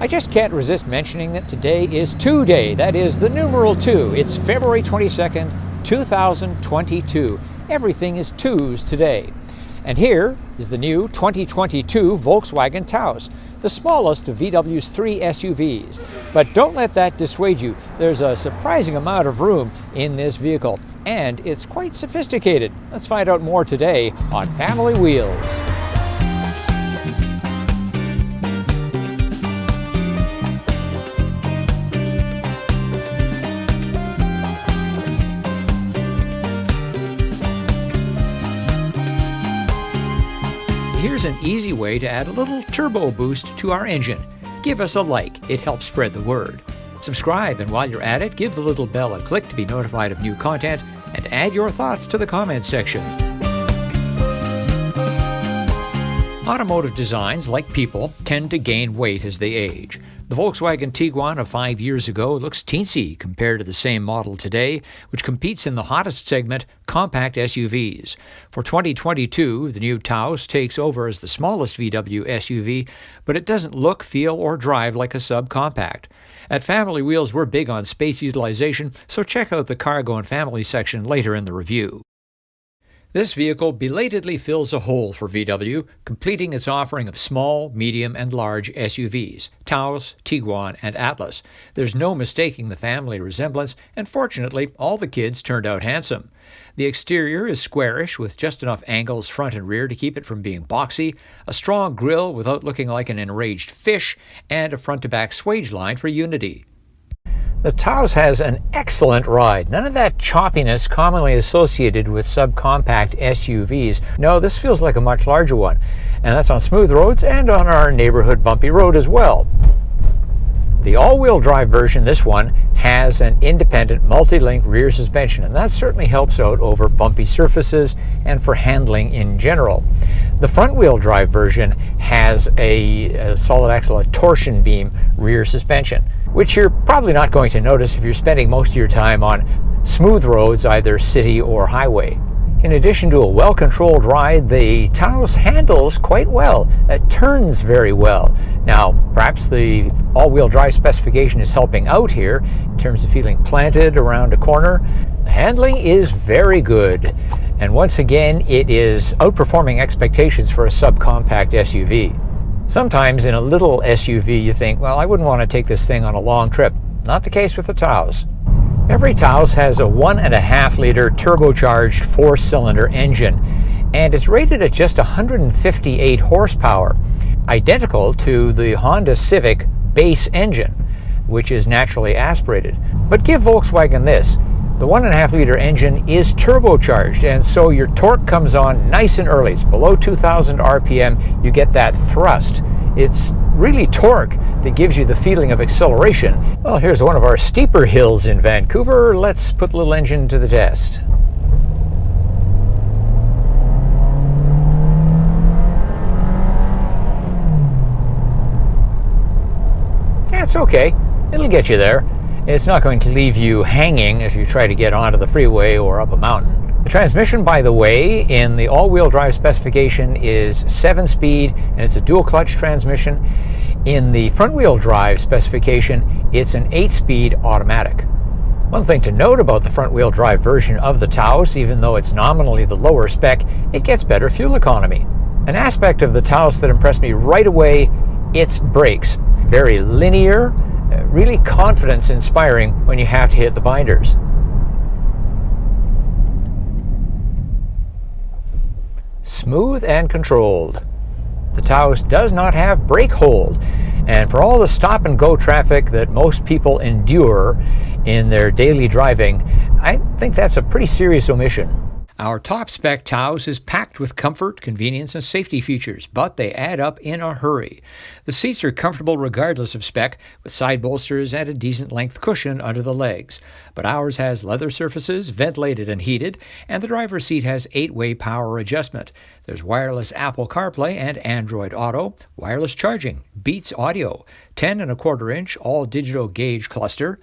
I just can't resist mentioning that today is Two Day. That is the numeral 2. It's February 22nd, 2022. Everything is twos today. And here is the new 2022 Volkswagen Taos, the smallest of VW's 3 SUVs. But don't let that dissuade you. There's a surprising amount of room in this vehicle, and it's quite sophisticated. Let's find out more today on Family Wheels. Here's an easy way to add a little turbo boost to our engine. Give us a like, it helps spread the word. Subscribe, and while you're at it, give the little bell a click to be notified of new content, and add your thoughts to the comments section. Automotive designs, like people, tend to gain weight as they age. The Volkswagen Tiguan of 5 years ago looks teensy compared to the same model today, which competes in the hottest segment, compact SUVs. For 2022, the new Taos takes over as the smallest VW SUV, but it doesn't look, feel, or drive like a subcompact. At Family Wheels, we're big on space utilization, so check out the cargo and family section later in the review. This vehicle belatedly fills a hole for VW, completing its offering of small, medium, and large SUVs, Taos, Tiguan, and Atlas. There's no mistaking the family resemblance, and fortunately, all the kids turned out handsome. The exterior is squarish, with just enough angles front and rear to keep it from being boxy, a strong grille without looking like an enraged fish, and a front-to-back swage line for unity. The Taos has an excellent ride. None of that choppiness commonly associated with subcompact SUVs. No, this feels like a much larger one. And that's on smooth roads and on our neighborhood bumpy road as well. The all-wheel drive version, this one, has an independent multi-link rear suspension, and that certainly helps out over bumpy surfaces and for handling in general. The front-wheel drive version has a solid axle, a torsion beam rear suspension, which you're probably not going to notice if you're spending most of your time on smooth roads, either city or highway. In addition to a well-controlled ride, the Taos handles quite well. It turns very well. Now, perhaps the all-wheel drive specification is helping out here in terms of feeling planted around a corner. The handling is very good. And once again, it is outperforming expectations for a subcompact SUV. Sometimes in a little SUV you think, well, I wouldn't want to take this thing on a long trip. Not the case with the Taos. Every Taos has a 1.5-liter turbocharged 4-cylinder engine, and it's rated at just 158 horsepower, identical to the Honda Civic base engine, which is naturally aspirated. But give Volkswagen this. The 1.5-liter engine is turbocharged, and so your torque comes on nice and early. It's below 2,000 RPM. You get that thrust. It's really torque that gives you the feeling of acceleration. Well, here's one of our steeper hills in Vancouver. Let's put the little engine to the test. That's okay. It'll get you there. It's not going to leave you hanging as you try to get onto the freeway or up a mountain. The transmission, by the way, in the all-wheel drive specification is 7-speed, and it's a dual-clutch transmission. In the front-wheel drive specification, it's an 8-speed automatic. One thing to note about the front-wheel drive version of the Taos, even though it's nominally the lower spec, it gets better fuel economy. An aspect of the Taos that impressed me right away, its brakes. Very linear, really confidence-inspiring when you have to hit the binders. Smooth and controlled. The Taos does not have brake hold, and for all the stop-and-go traffic that most people endure in their daily driving, I think that's a pretty serious omission. Our top-spec Taos is packed with comfort, convenience, and safety features, but they add up in a hurry. The seats are comfortable regardless of spec, with side bolsters and a decent-length cushion under the legs. But ours has leather surfaces, ventilated and heated, and the driver's seat has 8-way power adjustment. There's wireless Apple CarPlay and Android Auto, wireless charging, Beats Audio, 10.25-inch all-digital gauge cluster,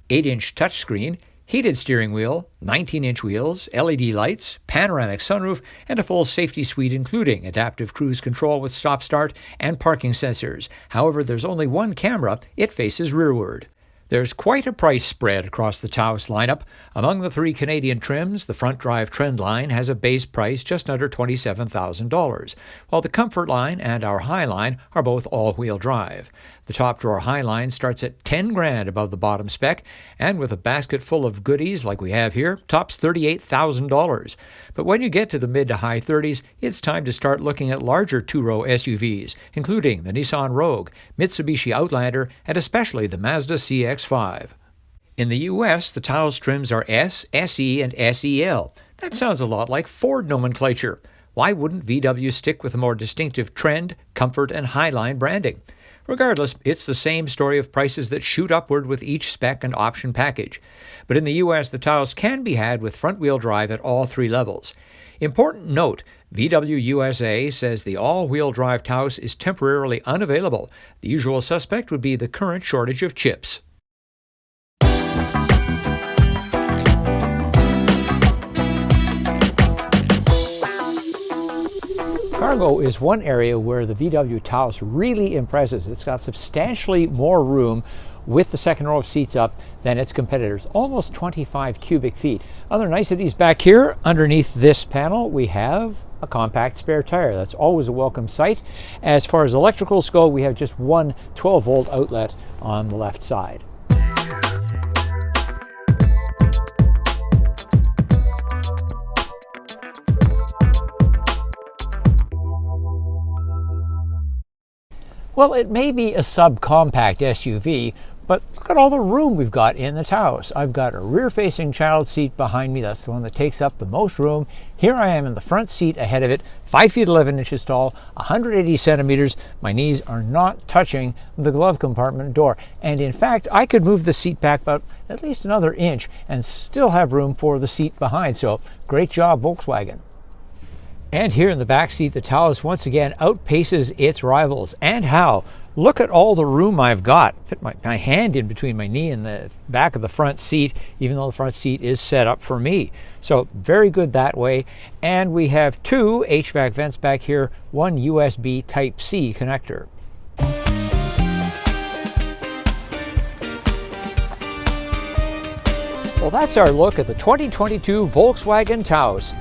8-inch touchscreen, Heated steering wheel, 19-inch wheels, LED lights, panoramic sunroof, and a full safety suite including adaptive cruise control with stop-start and parking sensors. However, there's only one camera. It faces rearward. There's quite a price spread across the Taos lineup. Among the 3 Canadian trims, the front drive trend line has a base price just under $27,000, while the Comfort line and our High line are both all-wheel drive. The top drawer High line starts at $10,000 above the bottom spec, and with a basket full of goodies like we have here, tops $38,000. But when you get to the mid to high 30s, it's time to start looking at larger two-row SUVs, including the Nissan Rogue, Mitsubishi Outlander, and especially the Mazda CX-5. In the U.S., the Taos trims are S, SE, and SEL. That sounds a lot like Ford nomenclature. Why wouldn't VW stick with a more distinctive Trend, Comfort, and Highline branding? Regardless, it's the same story of prices that shoot upward with each spec and option package. But in the U.S., the Taos can be had with front-wheel drive at all 3 levels. Important note, VW USA says the all-wheel drive Taos is temporarily unavailable. The usual suspect would be the current shortage of chips. Cargo is one area where the VW Taos really impresses. It's got substantially more room with the second row of seats up than its competitors, almost 25 cubic feet. Other niceties back here, underneath this panel, we have a compact spare tire. That's always a welcome sight. As far as electricals go, we have just one 12-volt outlet on the left side. Well, it may be a subcompact SUV, but look at all the room we've got in the Taos. I've got a rear-facing child seat behind me. That's the one that takes up the most room. Here I am in the front seat ahead of it, 5 feet 11 inches tall, 180 centimeters. My knees are not touching the glove compartment door. And in fact, I could move the seat back about at least another inch and still have room for the seat behind. So great job, Volkswagen. And here in the back seat, the Taos once again outpaces its rivals. And how? Look at all the room I've got. Fit my hand in between my knee and the back of the front seat, even though the front seat is set up for me. So very good that way. And we have 2 HVAC vents back here, one USB Type-C connector. Well, that's our look at the 2022 Volkswagen Taos.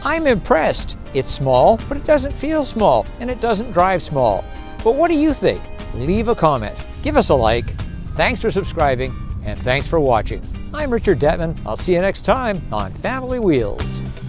I'm impressed. It's small, but it doesn't feel small, and it doesn't drive small. But what do you think? Leave a comment. Give us a like. Thanks for subscribing, and thanks for watching. I'm Richard Detman. I'll see you next time on Family Wheels.